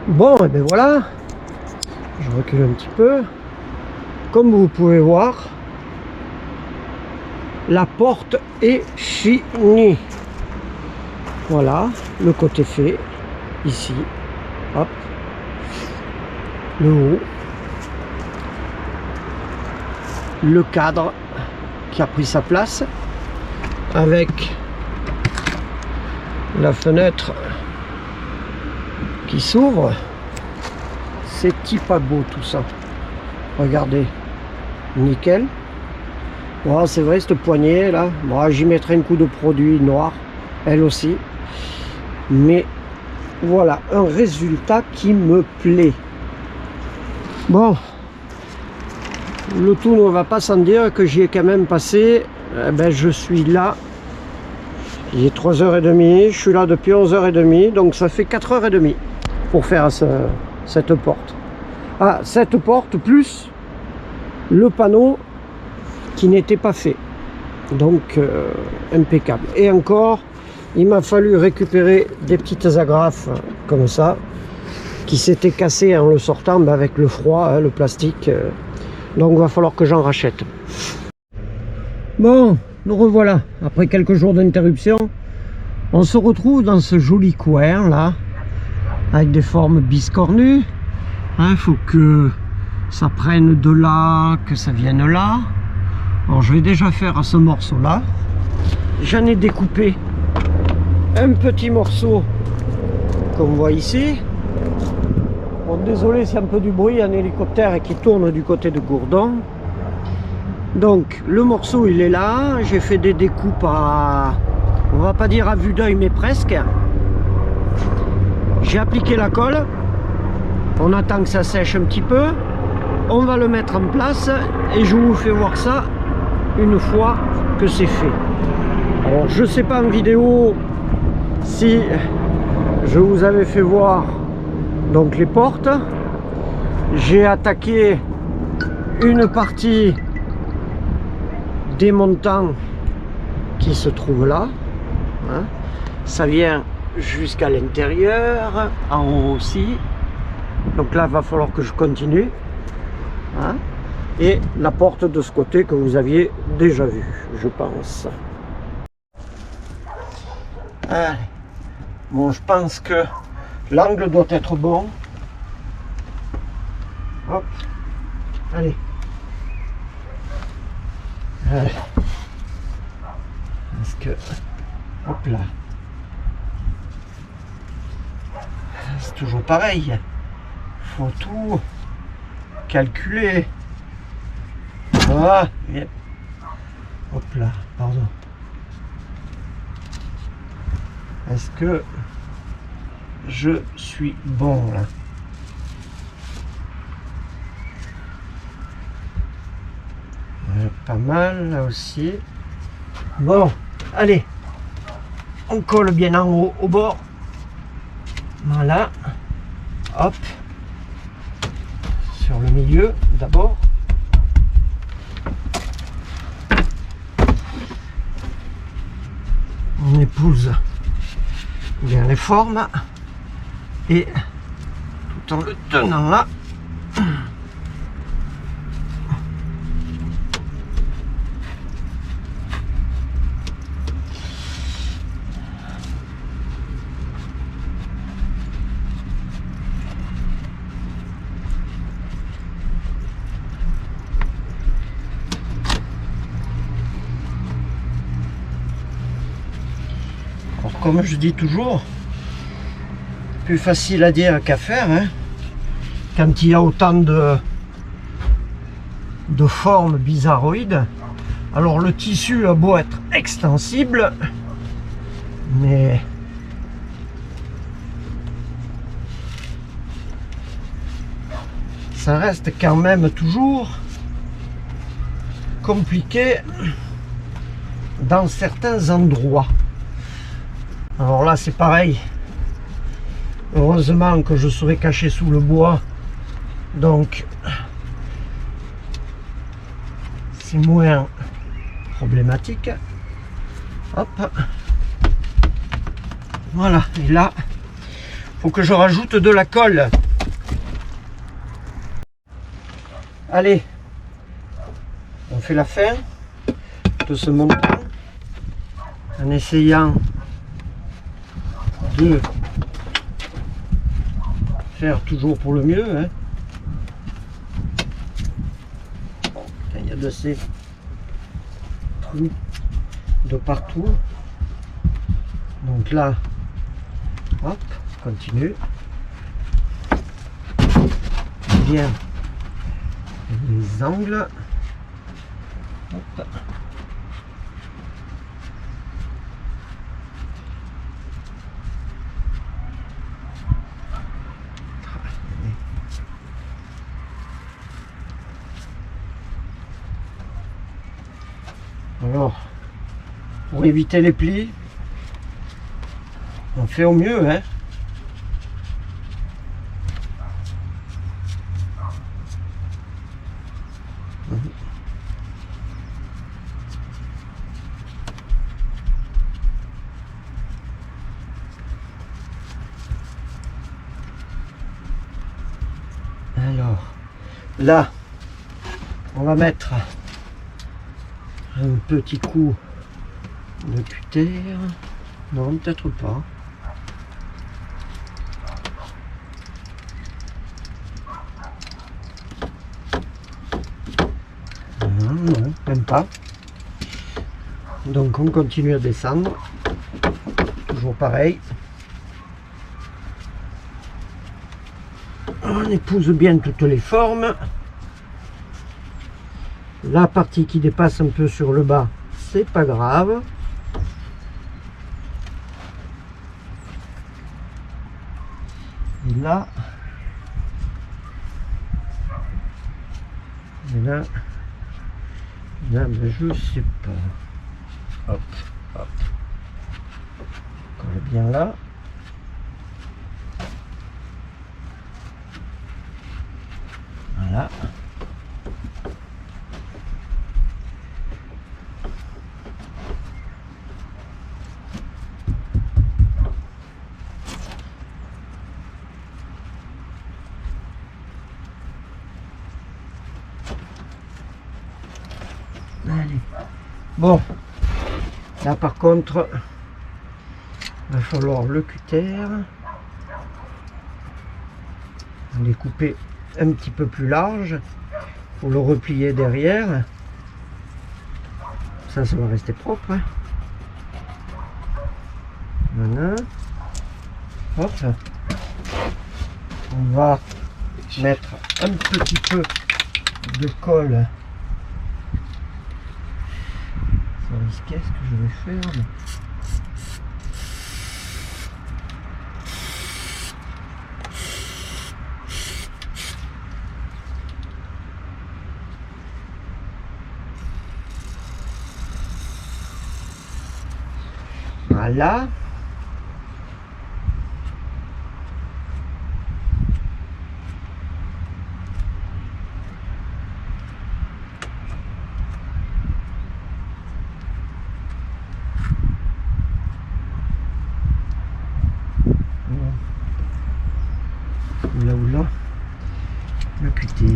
Bon, et bien voilà, je recule un petit peu. Comme vous pouvez voir, la porte est finie. Voilà, le côté fait, ici, hop, le haut, le cadre qui a pris sa place, avec la fenêtre qui s'ouvre. C'est pas beau tout ça. Regardez, nickel. Voilà, c'est vrai, cette poignée là, bon, j'y mettrai un coup de produit noir, elle aussi. Mais voilà, un résultat qui me plaît. Bon, le tout ne va pas sans dire que j'y ai quand même passé, je suis là, il est 3h30, je suis là depuis 11h30, donc ça fait 4h30 pour faire cette porte. Ah, cette porte plus le panneau qui n'était pas fait, donc impeccable. Et encore, il m'a fallu récupérer des petites agrafes comme ça qui s'étaient cassées en le sortant, avec le froid, hein, le plastique, donc il va falloir que j'en rachète. Bon, nous revoilà après quelques jours d'interruption. On se retrouve dans ce joli coin là avec des formes biscornues. Il faut que ça prenne de là, que ça vienne là. Alors je vais déjà faire à ce morceau là. J'en ai découpé un petit morceau comme on voit ici. Bon, désolé, c'est un peu du bruit, un hélicoptère qui tourne du côté de Gourdon. Donc le morceau il est là. J'ai fait des découpes à, on va pas dire à vue d'œil, mais presque. J'ai appliqué la colle. On attend que ça sèche un petit peu. On va le mettre en place et je vous fais voir ça une fois que c'est fait. Alors je sais pas en vidéo si je vous avais fait voir donc les portes. J'ai attaqué une partie des montants qui se trouvent là, hein. Ça vient jusqu'à l'intérieur, en haut aussi. Donc là, il va falloir que je continue, hein. Et la porte de ce côté que vous aviez déjà vue, je pense. Allez. Bon, je pense que l'angle doit être bon. Hop. Allez. Allez. Parce que... Hop là. C'est toujours pareil. Faut tout calculer. Voilà. Hop là, pardon. Est-ce que je suis bon là? Pas mal là aussi. Bon, allez. On colle bien en haut au bord. Voilà. Hop. Sur le milieu d'abord. On épouse bien les formes et tout en le tenant là. Comme je dis toujours, plus facile à dire qu'à faire, hein, quand il y a autant de formes bizarroïdes. Alors le tissu a beau être extensible, mais ça reste quand même toujours compliqué dans certains endroits. Alors là c'est pareil, heureusement que je serai caché sous le bois, donc c'est moins problématique. Hop, voilà, et là faut que je rajoute de la colle. Allez, on fait la fin de ce montant en essayant de faire toujours pour le mieux, hein. Il y a de ces trous de partout, donc là, hop, continue bien les angles, hop. Alors, pour éviter les plis, on fait au mieux, hein. Alors, là, on va mettre un petit coup de cutter. Non, peut-être pas. Non, même pas. Donc on continue à descendre. Toujours pareil. On épouse bien toutes les formes. La partie qui dépasse un peu sur le bas, c'est pas grave. Et là, ben, je sais pas. Hop, hop. Colle bien là. Voilà. Allez. Bon, là par contre, il va falloir le cutter, les couper un petit peu plus large pour le replier derrière. Ça va rester propre, hein. Voilà. Hop. On va mettre un petit peu de colle. Qu'est-ce que je vais faire? Voilà. Là, le cutter.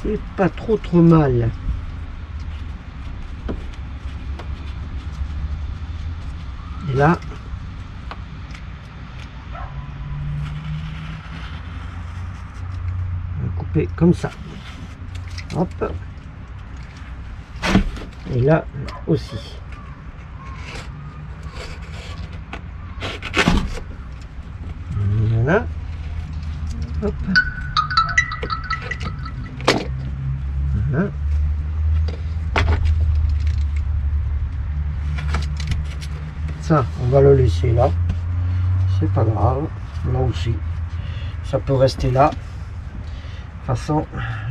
C'est pas trop mal. Et là, on va couper comme ça. Hop. Et là aussi. Voilà. Hop. Voilà. Ça, on va le laisser là. C'est pas grave. Là aussi. Ça peut rester là. De toute façon,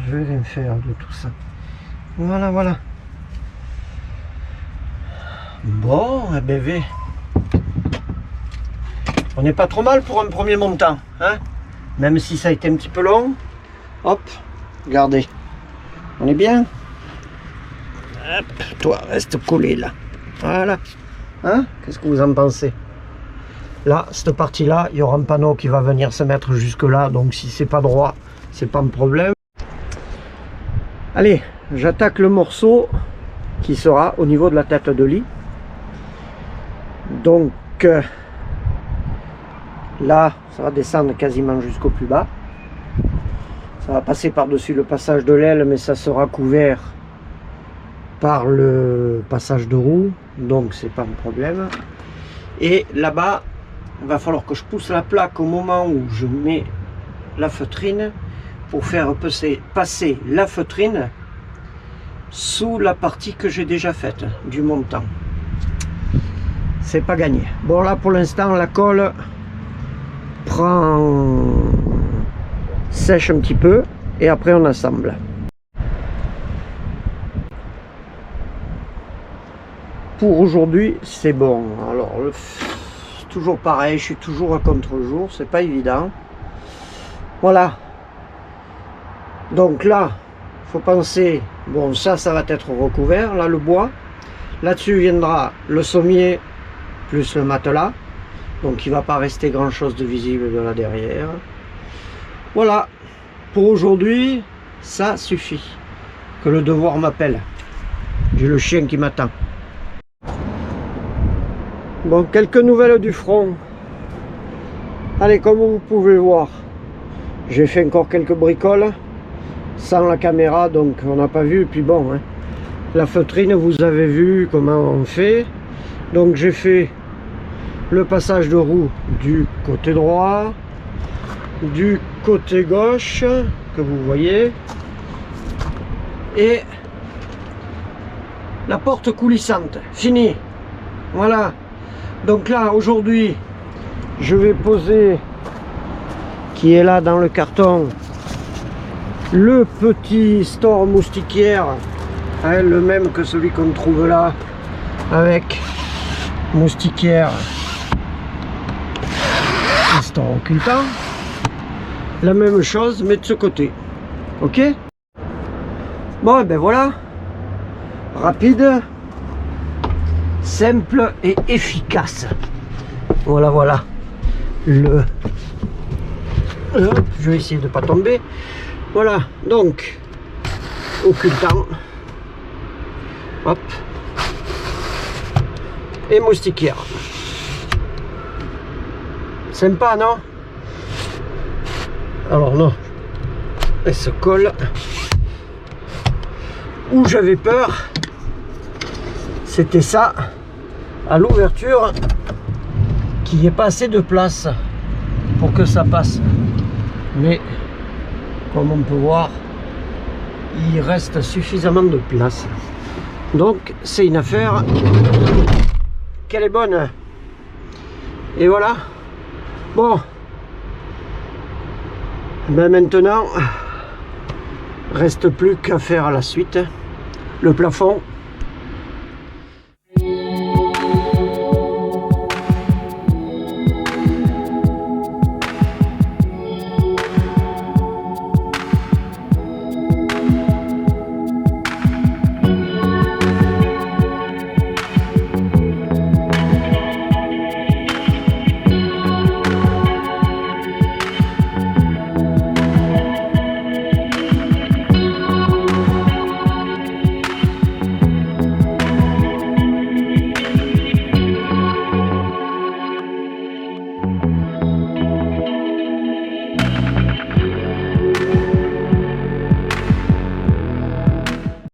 je vais rien faire de tout ça. Voilà, voilà. Bon, eh ben, on n'est pas trop mal pour un premier montant, hein, même si ça a été un petit peu long. Hop, regardez, on est bien. Hop, toi, reste collé là. Voilà. Hein? Qu'est-ce que vous en pensez? Là, cette partie-là, il y aura un panneau qui va venir se mettre jusque là, donc si c'est pas droit, c'est pas un problème. Allez, j'attaque le morceau qui sera au niveau de la tête de lit. Donc là, ça va descendre quasiment jusqu'au plus bas. Ça va passer par-dessus le passage de l'aile, mais ça sera couvert par le passage de roue, donc c'est pas un problème. Et là-bas, il va falloir que je pousse la plaque au moment où je mets la feutrine pour faire passer la feutrine sous la partie que j'ai déjà faite du montant. C'est pas gagné. Bon, là pour l'instant la colle sèche un petit peu et après on assemble. Pour aujourd'hui c'est bon. Alors toujours pareil, je suis toujours à contre-jour, c'est pas évident. Voilà, donc là faut penser, bon ça va être recouvert, là le bois, là dessus viendra le sommier plus le matelas, donc il va pas rester grand chose de visible de là derrière. Voilà, pour aujourd'hui ça suffit, que le devoir m'appelle, j'ai le chien qui m'attend. Bon, quelques nouvelles du front. Allez, comme vous pouvez voir, j'ai fait encore quelques bricoles sans la caméra, donc on n'a pas vu. Puis bon, hein, la feutrine, vous avez vu comment on fait. Donc j'ai fait le passage de roue du côté droit, du côté gauche, que vous voyez, et la porte coulissante. Fini. Voilà. Donc là, aujourd'hui, je vais poser, qui est là dans le carton, le petit store moustiquaire, hein, le même que celui qu'on trouve là, avec moustiquaire et store occultant. La même chose, mais de ce côté. Ok? Bon, et ben voilà. Rapide, simple et efficace. Voilà, voilà. Je vais essayer de ne pas tomber. Voilà, donc occultant. Hop. Et moustiquaire. Sympa, non? Alors non. Elle se colle. Où j'avais peur, c'était ça, à l'ouverture, qu'il n'y ait pas assez de place pour que ça passe. Mais comme on peut voir, il reste suffisamment de place. Donc c'est une affaire qu'elle est bonne. Et voilà. Bon. Ben maintenant, reste plus qu'à faire la suite. Le plafond,